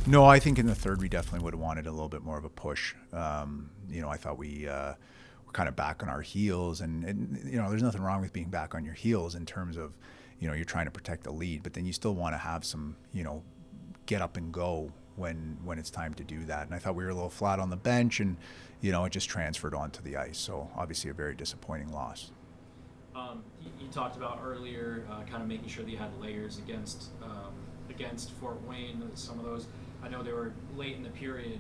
No, I think in the third we definitely would have wanted a little bit more of a push. I thought we were kind of back on our heels, and there's nothing wrong with being back on your heels in terms of, you're trying to protect the lead, but then you still want to have some, get up and go when it's time to do that. And I thought we were a little flat on the bench, and it just transferred onto the ice. So obviously a very disappointing loss. You talked about earlier, kind of making sure that you had layers against Fort Wayne. Some of those, I know they were late in the period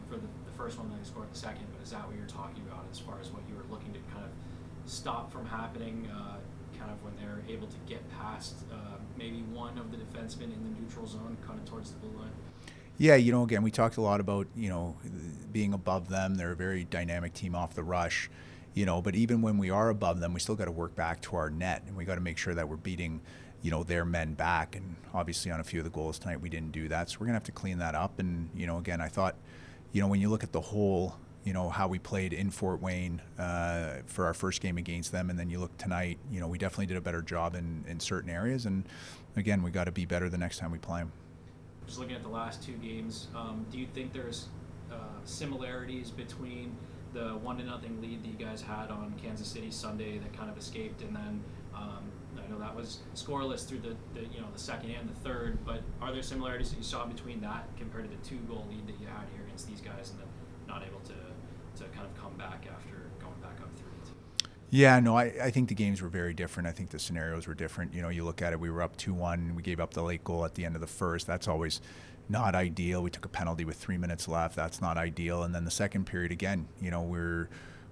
for the first one, then they scored the second. But is that what you're talking about as far as what you were looking to kind of stop from happening? Kind of when they're able to get past maybe one of the defensemen in the neutral zone, kind of towards the blue line. Yeah, again, we talked a lot about, being above them. They're a very dynamic team off the rush, but even when we are above them, we still got to work back to our net, and we got to make sure that we're beating, their men back. And obviously on a few of the goals tonight, we didn't do that. So we're going to have to clean that up. And, again, I thought, when you look at the whole, how we played in Fort Wayne for our first game against them, and then you look tonight, we definitely did a better job in certain areas. And again, we got to be better the next time we play them. Just looking at the last two games, do you think there's similarities between the 1-0 lead that you guys had on Kansas City Sunday that kind of escaped, and then I know that was scoreless through the second and the third, but are there similarities that you saw between that compared to the 2-goal lead that you had here against these guys, and then not able to kind of come back after going back up 3-2? Yeah, no, I think the games were very different. I think the scenarios were different. You look at it, we were up 2-1. We gave up the late goal at the end of the first. That's always not ideal. We took a penalty with 3 minutes left. That's not ideal. And then the second period, again,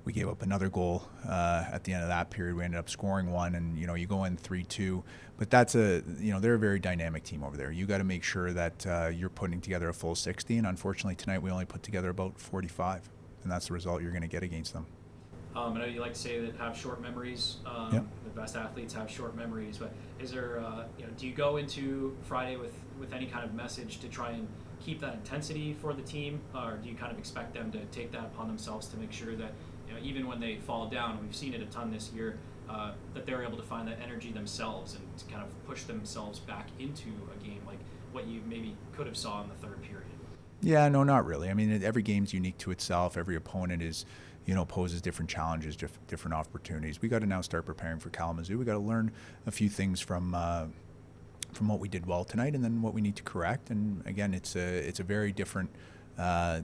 we gave up another goal at the end of that period. We ended up scoring one, and, you go in 3-2. But that's they're a very dynamic team over there. You got to make sure that you're putting together a full 60. And unfortunately, tonight we only put together about 45. And that's the result you're going to get against them. I know you like to say that have short memories. Yep. The best athletes have short memories, but is there, do you go into Friday with any kind of message to try and keep that intensity for the team, or do you kind of expect them to take that upon themselves to make sure that, even when they fall down, we've seen it a ton this year, that they're able to find that energy themselves and to kind of push themselves back into a game like what you maybe could have saw in the third period? Yeah, no, not really. I mean, every game's unique to itself. Every opponent is, poses different challenges, different opportunities. We got to now start preparing for Kalamazoo. We got to learn a few things from what we did well tonight, and then what we need to correct. And again, it's a very different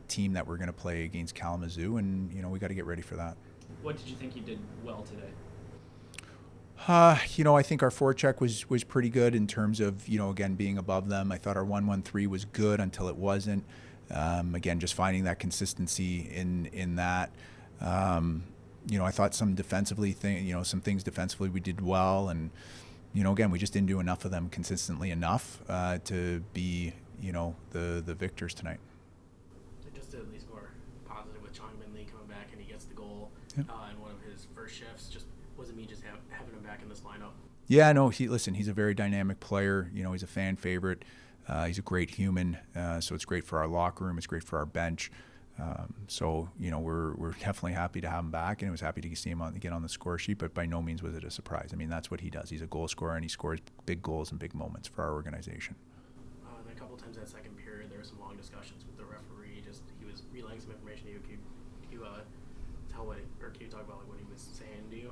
team that we're going to play against Kalamazoo, and we got to get ready for that. What did you think you did well today? I think our forecheck was pretty good in terms of, again, being above them. I thought our 1-1-3 was good until it wasn't. Again, just finding that consistency in that. I thought some things defensively we did well, and again, we just didn't do enough of them consistently enough to be the victors tonight. Just to at least more positive with Chong Min Lee coming back and he gets the goal in one of his first shifts. Just wasn't me just having him back in this lineup. Yeah, no. He's a very dynamic player. He's a fan favorite. He's a great human. So it's great for our locker room. It's great for our bench. So we're definitely happy to have him back, and it was happy to see him get on the score sheet. But by no means was it a surprise. I mean, that's what he does. He's a goal scorer, and he scores big goals and big moments for our organization. And a couple times that second period, there were some long discussions with the referee. Just he was relaying some information to you. Can you talk about what he was saying to you?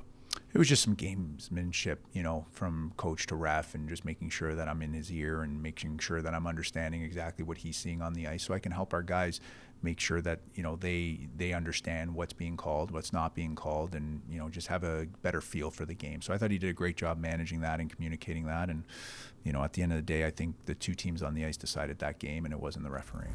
It was just some gamesmanship, from coach to ref, and just making sure that I'm in his ear and making sure that I'm understanding exactly what he's seeing on the ice, so I can help our guys make sure that they understand what's being called, what's not being called, and just have a better feel for the game. So I thought he did a great job managing that and communicating that. And at the end of the day, I think the two teams on the ice decided that game, and it wasn't the referee.